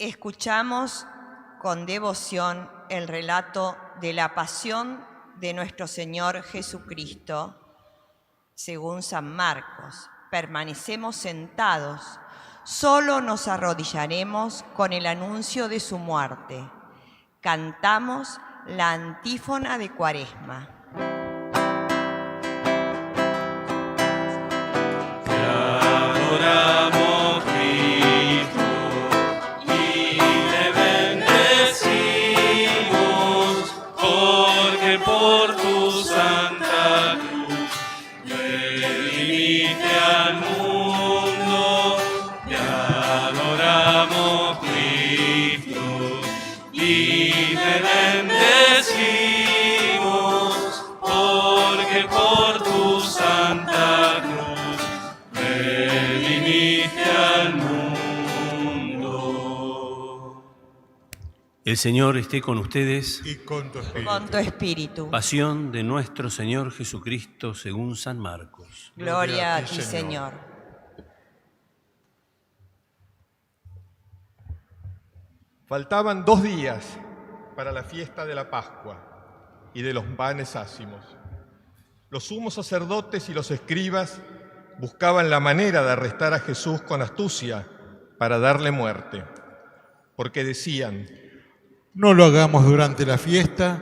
Escuchamos con devoción el relato de la pasión de nuestro Señor Jesucristo, según San Marcos. Permanecemos sentados, solo nos arrodillaremos con el anuncio de su muerte. Cantamos la antífona de Cuaresma. Te adoramos, Cristo, y te bendecimos, porque por tu santa cruz redimiste al mundo. Te adoramos, Cristo, y te bendecimos, porque por tu santa cruz redimiste al mundo. El Señor esté con ustedes. Y con tu espíritu. Con tu espíritu. Pasión de nuestro Señor Jesucristo según San Marcos. Gloria a ti, Señor. Faltaban 2 días para la fiesta de la Pascua y de los panes ácimos. Los sumos sacerdotes y los escribas buscaban la manera de arrestar a Jesús con astucia para darle muerte, porque decían: No lo hagamos durante la fiesta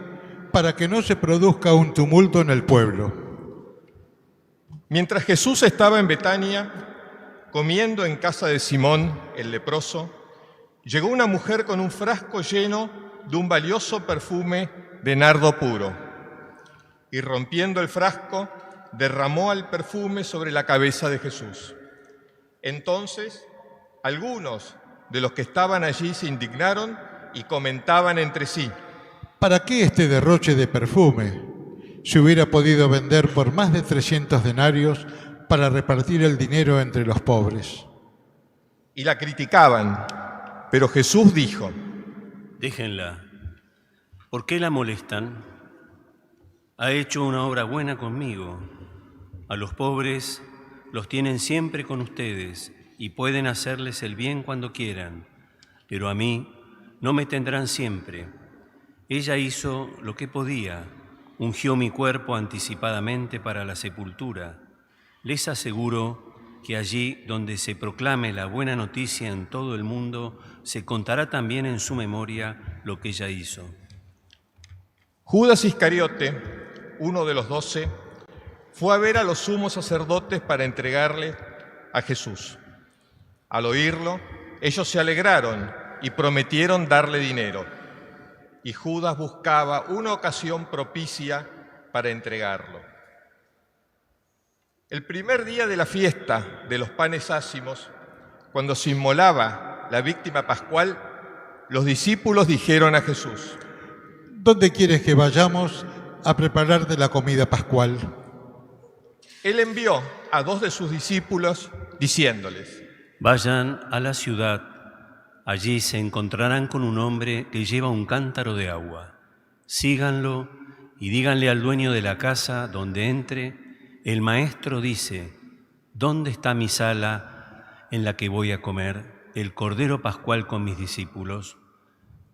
para que no se produzca un tumulto en el pueblo. Mientras Jesús estaba en Betania, comiendo en casa de Simón, el leproso, llegó una mujer con un frasco lleno de un valioso perfume de nardo puro, y rompiendo el frasco, derramó el perfume sobre la cabeza de Jesús. Entonces, algunos de los que estaban allí se indignaron y comentaban entre sí: ¿Para qué este derroche de perfume? Se hubiera podido vender por más de 300 denarios para repartir el dinero entre los pobres. Y la criticaban, pero Jesús dijo: Déjenla. ¿Por qué la molestan? Ha hecho una obra buena conmigo. A los pobres los tienen siempre con ustedes y pueden hacerles el bien cuando quieran, pero a mí no me tendrán siempre. Ella hizo lo que podía, ungió mi cuerpo anticipadamente para la sepultura. Les aseguro que allí donde se proclame la buena noticia en todo el mundo, se contará también en su memoria lo que ella hizo. Judas Iscariote, uno de los 12, fue a ver a los sumos sacerdotes para entregarle a Jesús. Al oírlo, ellos se alegraron y prometieron darle dinero. Y Judas buscaba una ocasión propicia para entregarlo. El primer día de la fiesta de los panes ácimos, cuando se inmolaba la víctima pascual, los discípulos dijeron a Jesús: ¿Dónde quieres que vayamos a prepararte la comida pascual? Él envió a 2 de sus discípulos diciéndoles: Vayan a la ciudad, allí se encontrarán con un hombre que lleva un cántaro de agua. Síganlo y díganle al dueño de la casa donde entre: el maestro dice, ¿dónde está mi sala en la que voy a comer el cordero pascual con mis discípulos?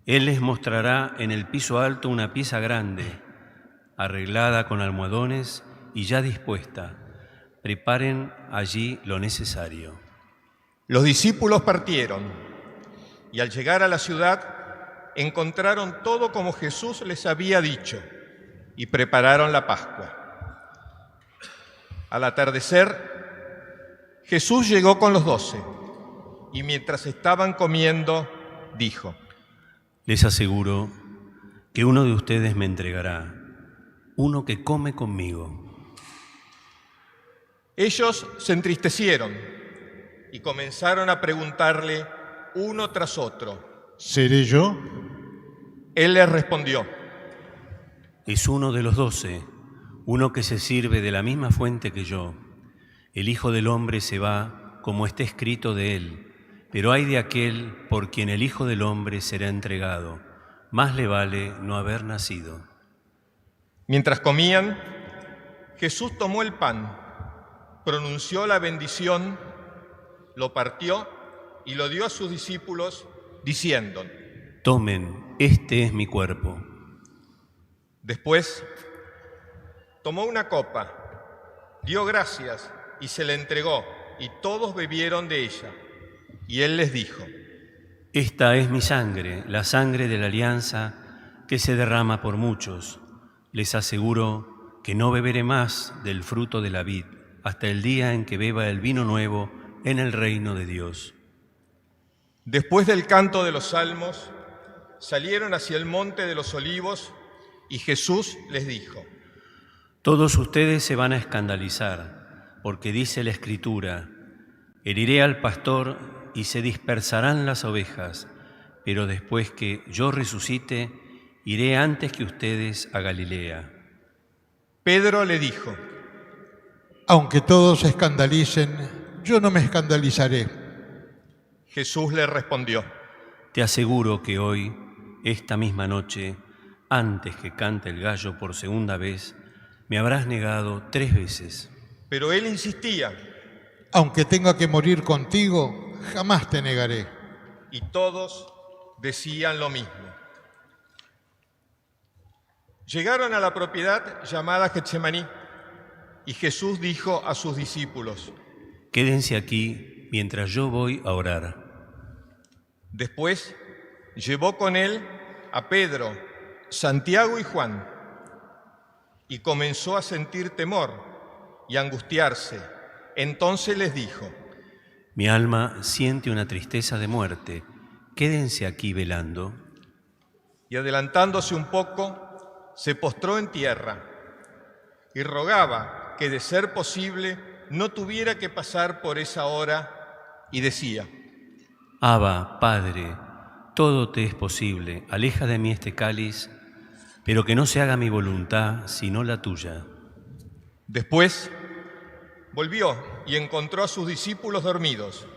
Él les mostrará en el piso alto una pieza grande, arreglada con almohadones y ya dispuesta. Preparen allí lo necesario. Los discípulos partieron y al llegar a la ciudad encontraron todo como Jesús les había dicho y prepararon la Pascua. Al atardecer, Jesús llegó con los 12 y mientras estaban comiendo, dijo: Les aseguro que uno de ustedes me entregará, uno que come conmigo. Ellos se entristecieron y comenzaron a preguntarle uno tras otro: ¿Seré yo? Él les respondió: Es uno de los 12, uno que se sirve de la misma fuente que yo. El Hijo del Hombre se va como está escrito de él, pero ay de aquel por quien el Hijo del Hombre será entregado. Más le vale no haber nacido. Mientras comían, Jesús tomó el pan, pronunció la bendición, lo partió y lo dio a sus discípulos, diciendo: Tomen, este es mi cuerpo. Después tomó una copa, dio gracias y se la entregó, y todos bebieron de ella. Y él les dijo: Esta es mi sangre, la sangre de la alianza que se derrama por muchos. Les aseguro que no beberé más del fruto de la vid hasta el día en que beba el vino nuevo en el reino de Dios. Después del canto de los salmos, salieron hacia el monte de los olivos, y Jesús les dijo: Todos ustedes se van a escandalizar, porque dice la Escritura: heriré al pastor y se dispersarán las ovejas, pero después que yo resucite, iré antes que ustedes a Galilea. Pedro le dijo: Aunque todos se escandalicen, yo no me escandalizaré. Jesús le respondió: Te aseguro que hoy, esta misma noche, antes que cante el gallo por segunda vez, me habrás negado 3 veces. Pero él insistía, Aunque tenga que morir contigo, jamás te negaré. y todos decían lo mismo. Llegaron a la propiedad llamada Getsemaní, y Jesús dijo a sus discípulos: Quédense aquí mientras yo voy a orar. Después llevó con él a Pedro, Santiago y Juan, y comenzó a sentir temor y a angustiarse. Entonces les dijo: Mi alma siente una tristeza de muerte. Quédense aquí velando. Y adelantándose un poco, se postró en tierra y rogaba que, de ser posible, no tuviera que pasar por esa hora, y decía: Abba, Padre, todo te es posible. Aleja de mí este cáliz, pero que no se haga mi voluntad, sino la tuya. Después volvió y encontró a sus discípulos dormidos,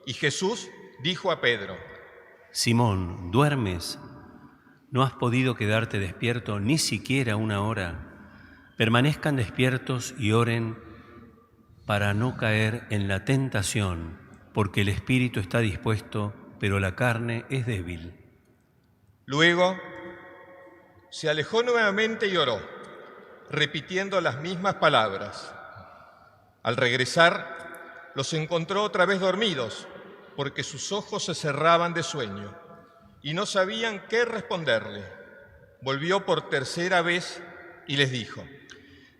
y Jesús dijo a Pedro: Simón, ¿duermes? ¿No has podido quedarte despierto ni siquiera 1 hora? Permanezcan despiertos y oren para no caer en la tentación, porque el espíritu está dispuesto, pero la carne es débil. Luego se alejó nuevamente y oró, repitiendo las mismas palabras. Al regresar, los encontró otra vez dormidos, porque sus ojos se cerraban de sueño, y no sabían qué responderle. Volvió por 3ª vez y les dijo: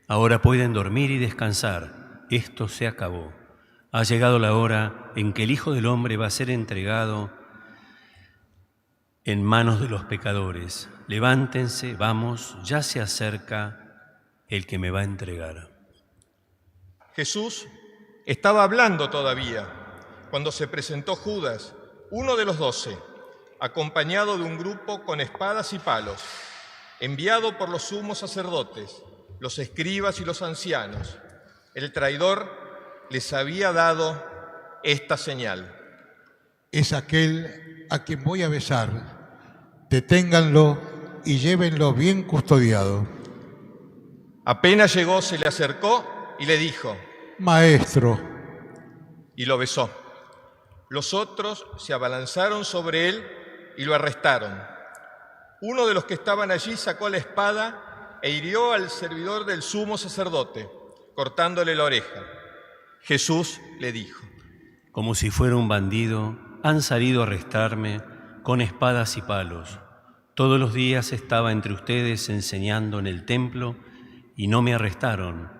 Ahora pueden dormir y descansar. Esto se acabó. Ha llegado la hora en que el Hijo del Hombre va a ser entregado en manos de los pecadores. Levántense, vamos, ya se acerca el que me va a entregar. Jesús estaba hablando todavía cuando se presentó Judas, uno de los 12, acompañado de un grupo con espadas y palos, enviado por los sumos sacerdotes, los escribas y los ancianos. El traidor les había dado esta señal: Es aquel a quien voy a besar. Deténganlo y llévenlo bien custodiado. Apenas llegó, se le acercó y le dijo: Maestro. Y lo besó. Los otros se abalanzaron sobre él y lo arrestaron. Uno de los que estaban allí sacó la espada e hirió al servidor del sumo sacerdote, cortándole la oreja. Jesús le dijo: Como si fuera un bandido, han salido a arrestarme con espadas y palos. Todos los días estaba entre ustedes enseñando en el templo y no me arrestaron.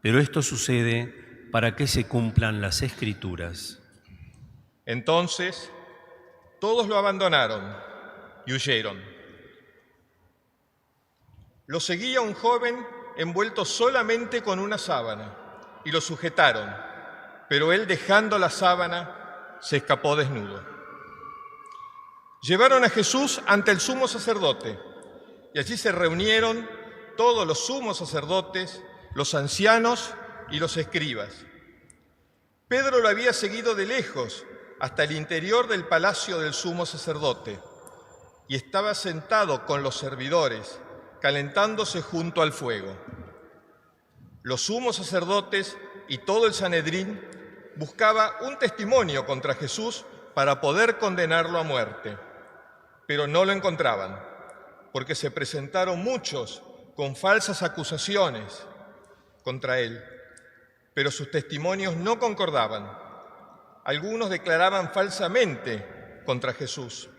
Pero esto sucede para que se cumplan las Escrituras. Entonces todos lo abandonaron y huyeron. Lo seguía un joven envuelto solamente con una sábana, y lo sujetaron, pero él, dejando la sábana, se escapó desnudo. Llevaron a Jesús ante el sumo sacerdote, y allí se reunieron todos los sumos sacerdotes, los ancianos y los escribas. Pedro lo había seguido de lejos hasta el interior del palacio del sumo sacerdote, y estaba sentado con los servidores, calentándose junto al fuego. Los sumos sacerdotes y todo el Sanedrín buscaba un testimonio contra Jesús para poder condenarlo a muerte, pero no lo encontraban, porque se presentaron muchos con falsas acusaciones contra él, pero sus testimonios no concordaban. Algunos declaraban falsamente contra Jesús.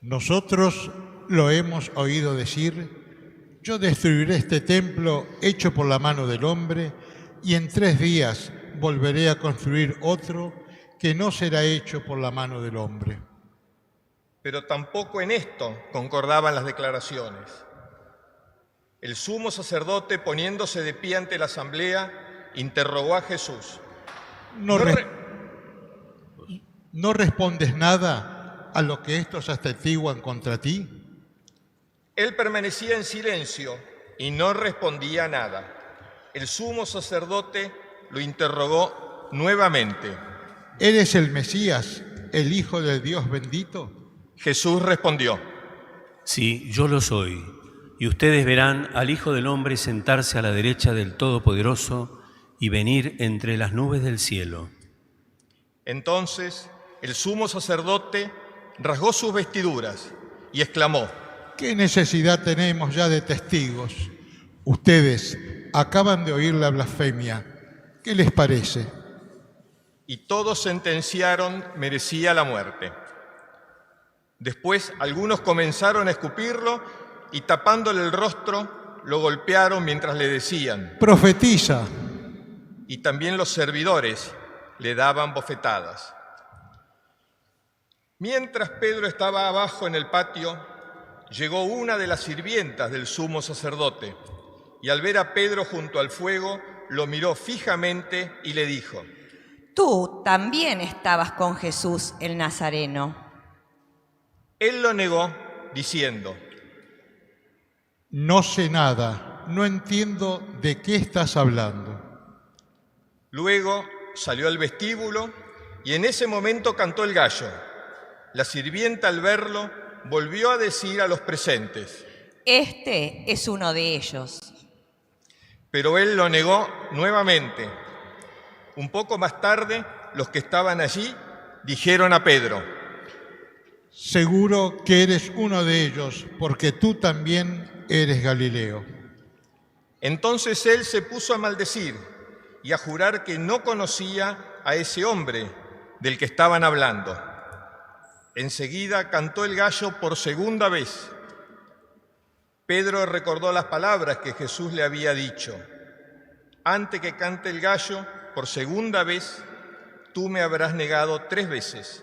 Nosotros lo hemos oído decir: yo destruiré este templo hecho por la mano del hombre, y en 3 días volveré a construir otro que no será hecho por la mano del hombre. Pero tampoco en esto concordaban las declaraciones. El sumo sacerdote, poniéndose de pie ante la asamblea, interrogó a Jesús. ¿No respondes nada a lo que estos atestiguan contra ti? Él permanecía en silencio y no respondía nada. El sumo sacerdote lo interrogó nuevamente. ¿Eres el Mesías, el Hijo del Dios bendito? Jesús respondió: Sí, yo lo soy, y ustedes verán al Hijo del Hombre sentarse a la derecha del Todopoderoso y venir entre las nubes del cielo. Entonces el sumo sacerdote rasgó sus vestiduras y exclamó: ¿Qué necesidad tenemos ya de testigos? Ustedes acaban de oír la blasfemia. ¿Qué les parece? Y todos sentenciaron merecía la muerte. Después algunos comenzaron a escupirlo y tapándole el rostro lo golpearon mientras le decían: Profetiza. Y también los servidores le daban bofetadas. Mientras Pedro estaba abajo en el patio, llegó una de las sirvientas del sumo sacerdote y al ver a Pedro junto al fuego, lo miró fijamente y le dijo: Tú también estabas con Jesús el Nazareno. Él lo negó diciendo: No sé nada, no entiendo de qué estás hablando. Luego salió al vestíbulo y en ese momento cantó el gallo. La sirvienta, al verlo, volvió a decir a los presentes: Este es uno de ellos. Pero él lo negó nuevamente. Un poco más tarde, los que estaban allí dijeron a Pedro: Seguro que eres uno de ellos, porque tú también eres Galileo. Entonces él se puso a maldecir y a jurar que no conocía a ese hombre del que estaban hablando. Enseguida cantó el gallo por segunda vez. Pedro recordó las palabras que Jesús le había dicho: antes que cante el gallo, por segunda vez, tú me habrás negado 3 veces.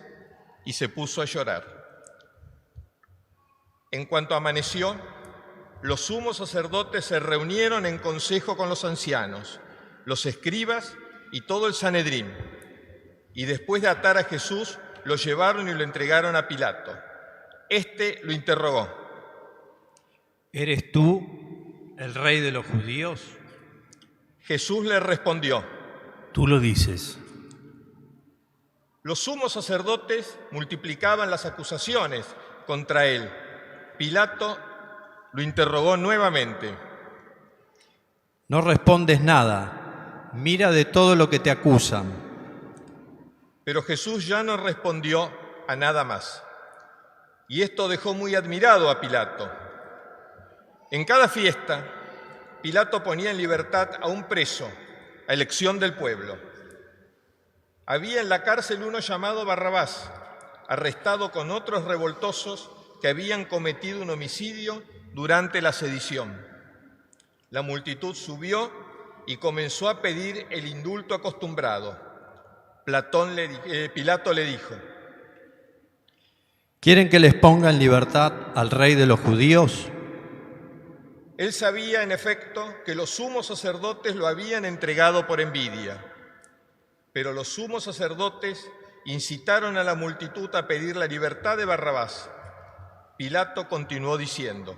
Y se puso a llorar. En cuanto amaneció, los sumos sacerdotes se reunieron en consejo con los ancianos, los escribas y todo el Sanedrín. Y después de atar a Jesús, lo llevaron y lo entregaron a Pilato. Este lo interrogó: ¿Eres tú el rey de los judíos? Jesús le respondió: Tú lo dices. Los sumos sacerdotes multiplicaban las acusaciones contra él. Pilato lo interrogó nuevamente: No respondes nada. Mira de todo lo que te acusan. Pero Jesús ya no respondió a nada más. Y esto dejó muy admirado a Pilato. En cada fiesta, Pilato ponía en libertad a un preso, a elección del pueblo. Había en la cárcel uno llamado Barrabás, arrestado con otros revoltosos que habían cometido un homicidio durante la sedición. La multitud subió y comenzó a pedir el indulto acostumbrado. Pilato le dijo: ¿Quieren que les ponga en libertad al rey de los judíos? Él sabía, en efecto, que los sumos sacerdotes lo habían entregado por envidia. Pero los sumos sacerdotes incitaron a la multitud a pedir la libertad de Barrabás. Pilato continuó diciendo: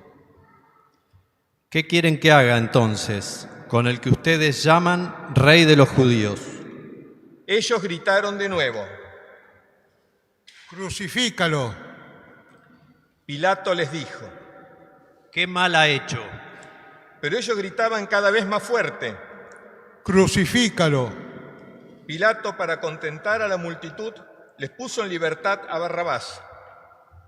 ¿Qué quieren que haga entonces con el que ustedes llaman rey de los judíos? Ellos gritaron de nuevo: Crucifícalo. Pilato les dijo: ¿Qué mal ha hecho? Pero ellos gritaban cada vez más fuerte. Crucifícalo. Pilato, para contentar a la multitud, les puso en libertad a Barrabás,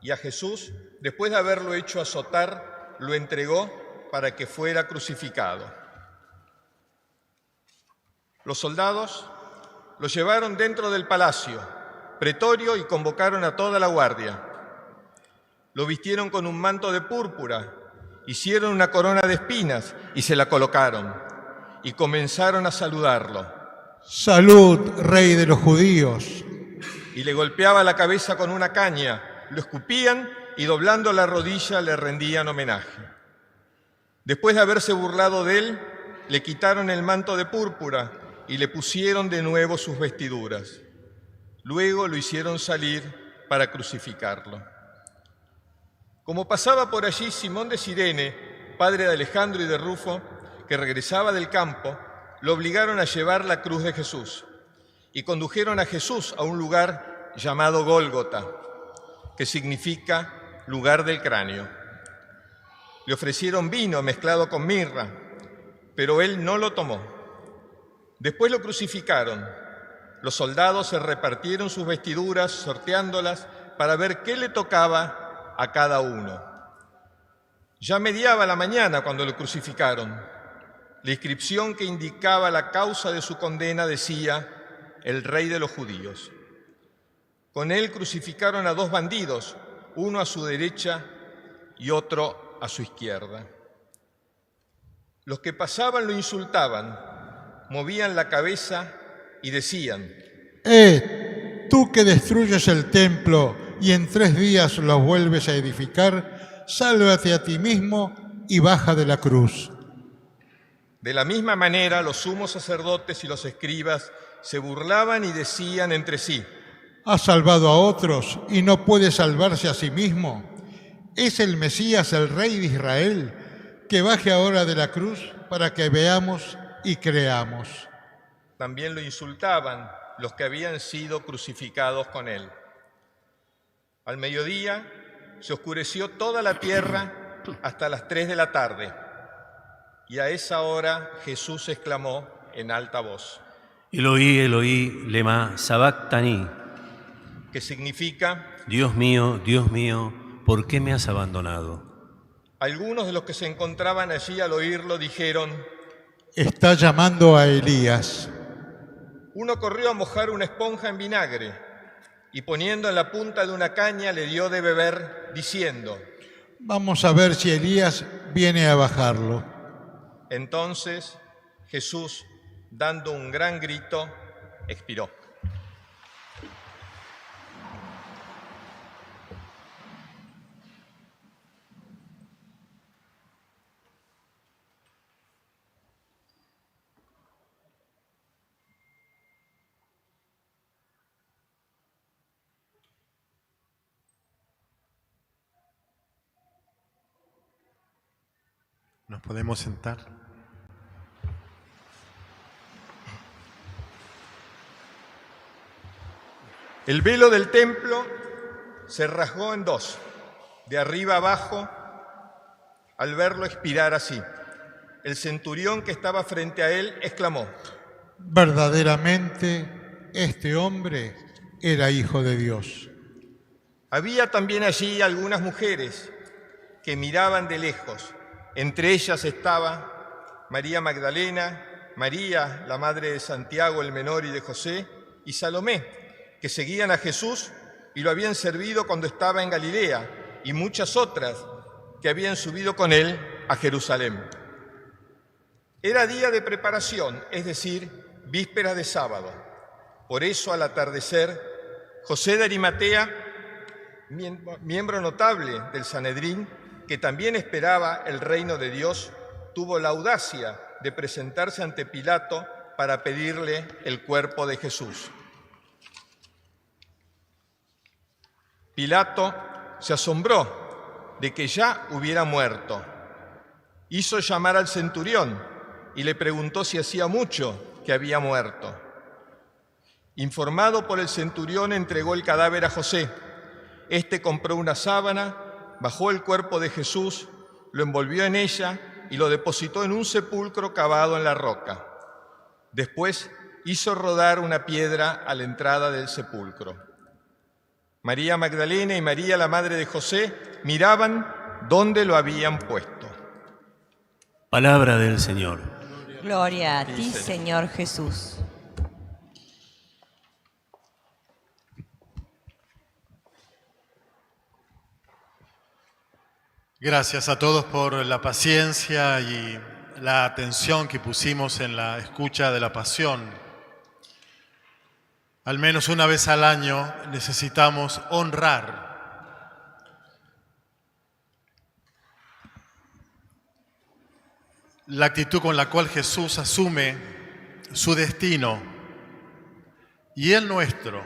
y a Jesús, después de haberlo hecho azotar, lo entregó para que fuera crucificado. Los soldados lo llevaron dentro del palacio, pretorio, y convocaron a toda la guardia. Lo vistieron con un manto de púrpura, hicieron una corona de espinas y se la colocaron, y comenzaron a saludarlo. Salud, Rey de los judíos. Y le golpeaba la cabeza con una caña, lo escupían y doblando la rodilla le rendían homenaje. Después de haberse burlado de él, le quitaron el manto de púrpura y le pusieron de nuevo sus vestiduras. Luego lo hicieron salir para crucificarlo. Como pasaba por allí Simón de Cirene, padre de Alejandro y de Rufo, que regresaba del campo, lo obligaron a llevar la cruz de Jesús y condujeron a Jesús a un lugar llamado Gólgota, que significa lugar del cráneo. Le ofrecieron vino mezclado con mirra, pero él no lo tomó. Después lo crucificaron. Los soldados se repartieron sus vestiduras, sorteándolas para ver qué le tocaba a cada uno. Ya mediaba la mañana cuando lo crucificaron. La inscripción que indicaba la causa de su condena decía: el Rey de los Judíos. Con él crucificaron a dos bandidos, uno a su derecha y otro a su izquierda. Los que pasaban lo insultaban, movían la cabeza y decían: Tú que destruyes el templo y en 3 días lo vuelves a edificar, sálvate a ti mismo y baja de la cruz. De la misma manera, los sumos sacerdotes y los escribas se burlaban y decían entre sí: Ha salvado a otros y no puede salvarse a sí mismo. ¿Es el Mesías el Rey de Israel? Que baje ahora de la cruz para que veamos y creamos. También lo insultaban los que habían sido crucificados con él. Al mediodía se oscureció toda la tierra hasta las 3 de la tarde, y a esa hora Jesús exclamó en alta voz: Eloí, Eloí, lema sabactani, que significa: Dios mío, ¿por qué me has abandonado? Algunos de los que se encontraban allí al oírlo dijeron: Está llamando a Elías. Uno corrió a mojar una esponja en vinagre y poniendo en la punta de una caña le dio de beber, diciendo: Vamos a ver si Elías viene a bajarlo. Entonces Jesús, dando un gran grito, expiró. Nos podemos sentar. El velo del templo se rasgó en dos, de arriba abajo, al verlo expirar así. El centurión que estaba frente a él exclamó: Verdaderamente, este hombre era hijo de Dios. Había también allí algunas mujeres que miraban de lejos. Entre ellas estaba María Magdalena, María, la madre de Santiago el menor y de José, y Salomé, que seguían a Jesús y lo habían servido cuando estaba en Galilea, y muchas otras que habían subido con él a Jerusalén. Era día de preparación, es decir, víspera de sábado. Por eso, al atardecer, José de Arimatea, miembro notable del Sanedrín, que también esperaba el reino de Dios, tuvo la audacia de presentarse ante Pilato para pedirle el cuerpo de Jesús. Pilato se asombró de que ya hubiera muerto. Hizo llamar al centurión y le preguntó si hacía mucho que había muerto. Informado por el centurión, entregó el cadáver a José. Este compró una sábana, bajó el cuerpo de Jesús, lo envolvió en ella y lo depositó en un sepulcro cavado en la roca. Después hizo rodar una piedra a la entrada del sepulcro. María Magdalena y María, la madre de José, miraban dónde lo habían puesto. Palabra del Señor. Gloria a ti, Señor Jesús. Gracias a todos por la paciencia y la atención que pusimos en la escucha de la pasión. Al menos una vez al año necesitamos honrar la actitud con la cual Jesús asume su destino y el nuestro.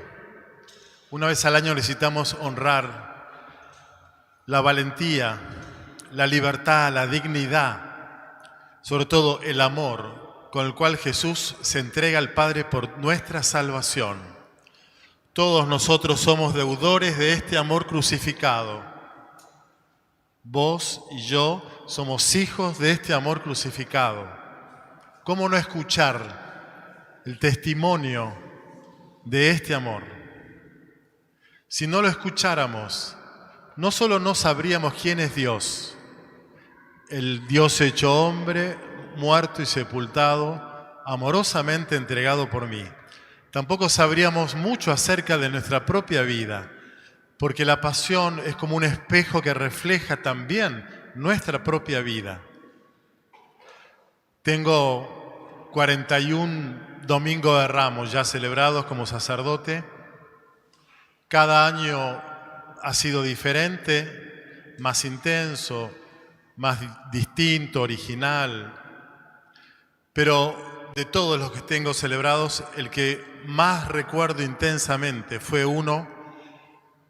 Una vez al año necesitamos honrar la valentía, la libertad, la dignidad, sobre todo el amor con el cual Jesús se entrega al Padre por nuestra salvación. Todos nosotros somos deudores de este amor crucificado. Vos y yo somos hijos de este amor crucificado. ¿Cómo no escuchar el testimonio de este amor? Si no lo escucháramos, no solo no sabríamos quién es Dios, el Dios hecho hombre, muerto y sepultado, amorosamente entregado por mí. Tampoco sabríamos mucho acerca de nuestra propia vida, porque la pasión es como un espejo que refleja también nuestra propia vida. Tengo 41 Domingos de Ramos ya celebrados como sacerdote. Cada año ha sido diferente, más intenso, más distinto, original. Pero de todos los que tengo celebrados, el que más recuerdo intensamente fue uno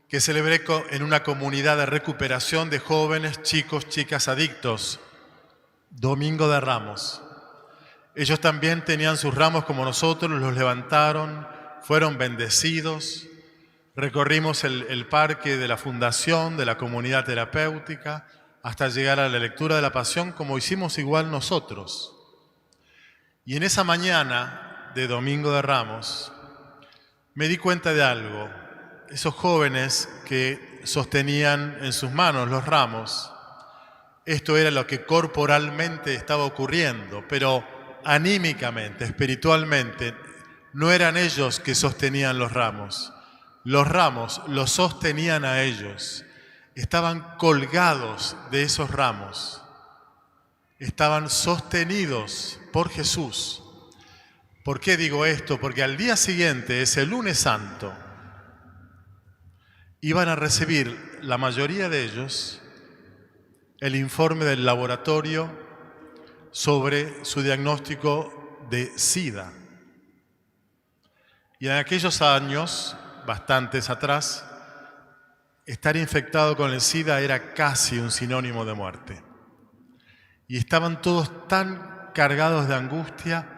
que celebré en una comunidad de recuperación de jóvenes, chicos, chicas adictos, Domingo de Ramos. Ellos también tenían sus ramos como nosotros, los levantaron, fueron bendecidos. Recorrimos el parque de la fundación, de la comunidad terapéutica, hasta llegar a la lectura de la Pasión, como hicimos igual nosotros. Y en esa mañana de Domingo de Ramos, me di cuenta de algo. Esos jóvenes que sostenían en sus manos los ramos, esto era lo que corporalmente estaba ocurriendo, pero anímicamente, espiritualmente, no eran ellos que sostenían los ramos. Los ramos los sostenían a ellos. Estaban colgados de esos ramos. Estaban sostenidos por Jesús. ¿Por qué digo esto? Porque al día siguiente, ese lunes santo, iban a recibir, la mayoría de ellos, el informe del laboratorio sobre su diagnóstico de SIDA. Y en aquellos años, bastantes atrás, estar infectado con el SIDA era casi un sinónimo de muerte. Y estaban todos tan cargados de angustia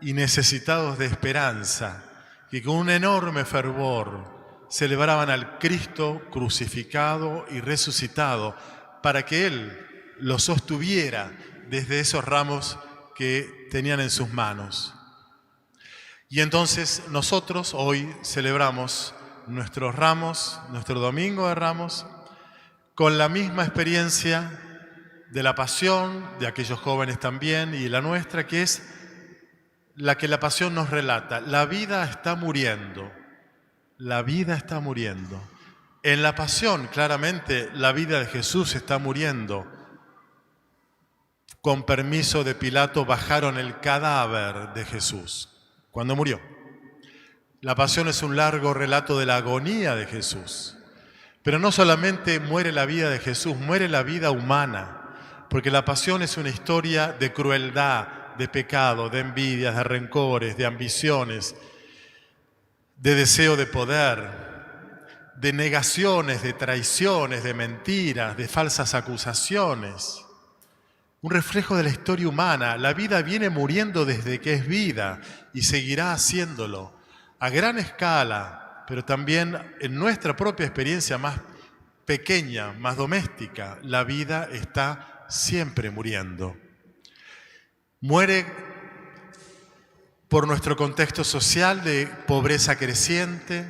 y necesitados de esperanza, que con un enorme fervor celebraban al Cristo crucificado y resucitado para que Él los sostuviera desde esos ramos que tenían en sus manos. Y entonces nosotros hoy celebramos nuestros ramos, nuestro Domingo de Ramos, con la misma experiencia de la pasión, de aquellos jóvenes también, y la nuestra, que es la que la pasión nos relata. La vida está muriendo. La vida está muriendo. En la pasión, claramente, la vida de Jesús está muriendo. Con permiso de Pilato, bajaron el cadáver de Jesús cuando murió. La pasión es un largo relato de la agonía de Jesús. Pero no solamente muere la vida de Jesús, muere la vida humana, porque la pasión es una historia de crueldad, de pecado, de envidias, de rencores, de ambiciones, de deseo de poder, de negaciones, de traiciones, de mentiras, de falsas acusaciones. Un reflejo de la historia humana. La vida viene muriendo desde que es vida y seguirá haciéndolo a gran escala, pero también en nuestra propia experiencia más pequeña, más doméstica. La vida está siempre muriendo. Muere por nuestro contexto social de pobreza creciente,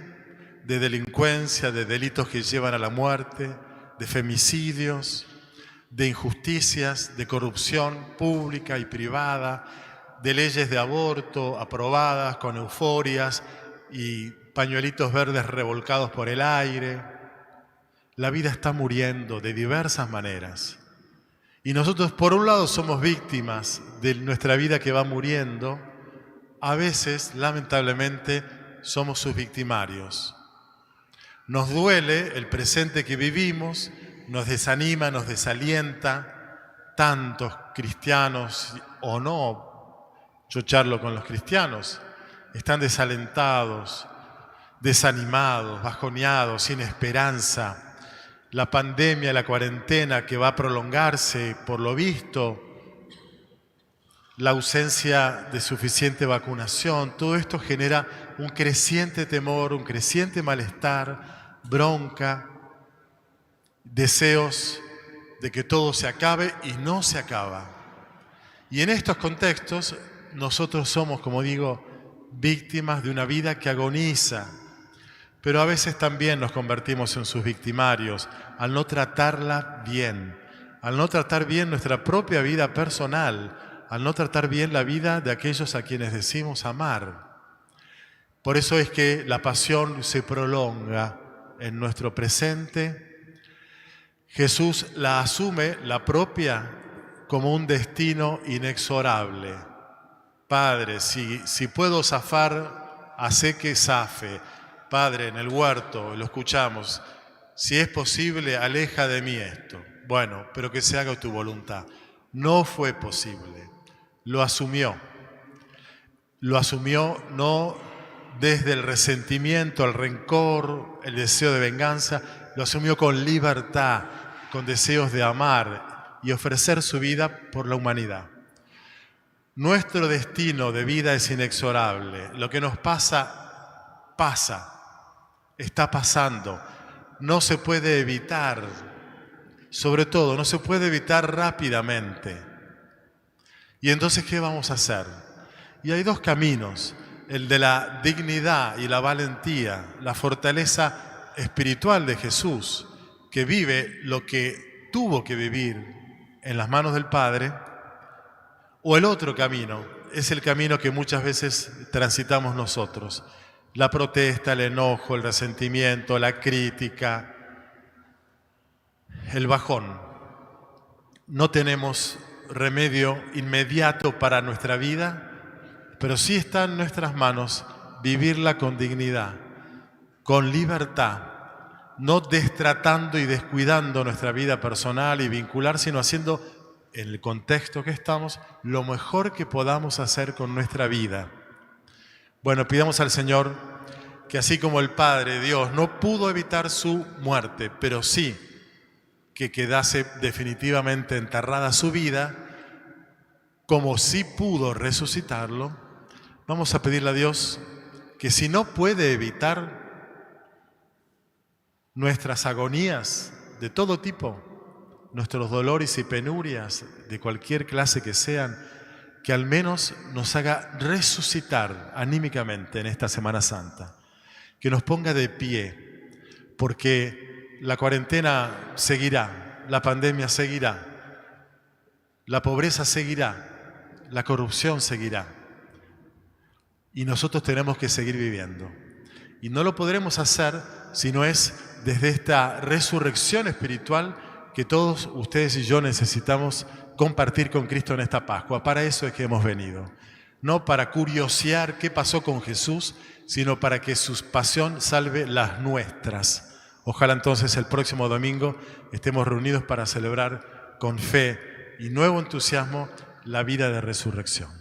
de delincuencia, de delitos que llevan a la muerte, de femicidios, de injusticias, de corrupción pública y privada, de leyes de aborto aprobadas con euforias y pañuelitos verdes revolcados por el aire. La vida está muriendo de diversas maneras. Y nosotros, por un lado, somos víctimas de nuestra vida que va muriendo. A veces, lamentablemente, somos sus victimarios. Nos duele el presente que vivimos, nos desanima, nos desalienta. Tantos cristianos, o no, yo charlo con los cristianos, están desalentados, desanimados, bajoneados, sin esperanza. La pandemia, la cuarentena que va a prolongarse, por lo visto, la ausencia de suficiente vacunación, todo esto genera un creciente temor, un creciente malestar, bronca, deseos de que todo se acabe y no se acaba. Y en estos contextos nosotros somos, como digo, víctimas de una vida que agoniza, pero a veces también nos convertimos en sus victimarios al no tratarla bien, al no tratar bien nuestra propia vida personal, al no tratar bien la vida de aquellos a quienes decimos amar. Por eso es que la pasión se prolonga en nuestro presente. Jesús la asume, la propia, como un destino inexorable. Padre, si puedo zafar, hacé que zafe. Padre, en el huerto, lo escuchamos, si es posible, aleja de mí esto. Bueno, pero que se haga tu voluntad. No fue posible. Lo asumió. Lo asumió no desde el resentimiento, el rencor, el deseo de venganza. Lo asumió con libertad, con deseos de amar y ofrecer su vida por la humanidad. Nuestro destino de vida es inexorable. Lo que nos pasa, pasa. Está pasando, no se puede evitar, sobre todo no se puede evitar rápidamente. Y entonces, ¿qué vamos a hacer? Y hay dos caminos, el de la dignidad y la valentía, la fortaleza espiritual de Jesús, que vive lo que tuvo que vivir en las manos del Padre, o el otro camino, es el camino que muchas veces transitamos nosotros. La protesta, el enojo, el resentimiento, la crítica, el bajón. No tenemos remedio inmediato para nuestra vida, pero sí está en nuestras manos vivirla con dignidad, con libertad, no destratando y descuidando nuestra vida personal y vincular, sino haciendo, en el contexto que estamos, lo mejor que podamos hacer con nuestra vida. Bueno, pidamos al Señor que así como el Padre Dios no pudo evitar su muerte, pero sí que quedase definitivamente enterrada su vida, como sí pudo resucitarlo, vamos a pedirle a Dios que si no puede evitar nuestras agonías de todo tipo, nuestros dolores y penurias de cualquier clase que sean, que al menos nos haga resucitar anímicamente en esta Semana Santa, que nos ponga de pie, porque la cuarentena seguirá, la pandemia seguirá, la pobreza seguirá, la corrupción seguirá, y nosotros tenemos que seguir viviendo. Y no lo podremos hacer si no es desde esta resurrección espiritual que todos ustedes y yo necesitamos compartir con Cristo en esta Pascua. Para eso es que hemos venido. No para curiosear qué pasó con Jesús, sino para que su pasión salve las nuestras. Ojalá entonces el próximo domingo estemos reunidos para celebrar con fe y nuevo entusiasmo la vida de resurrección.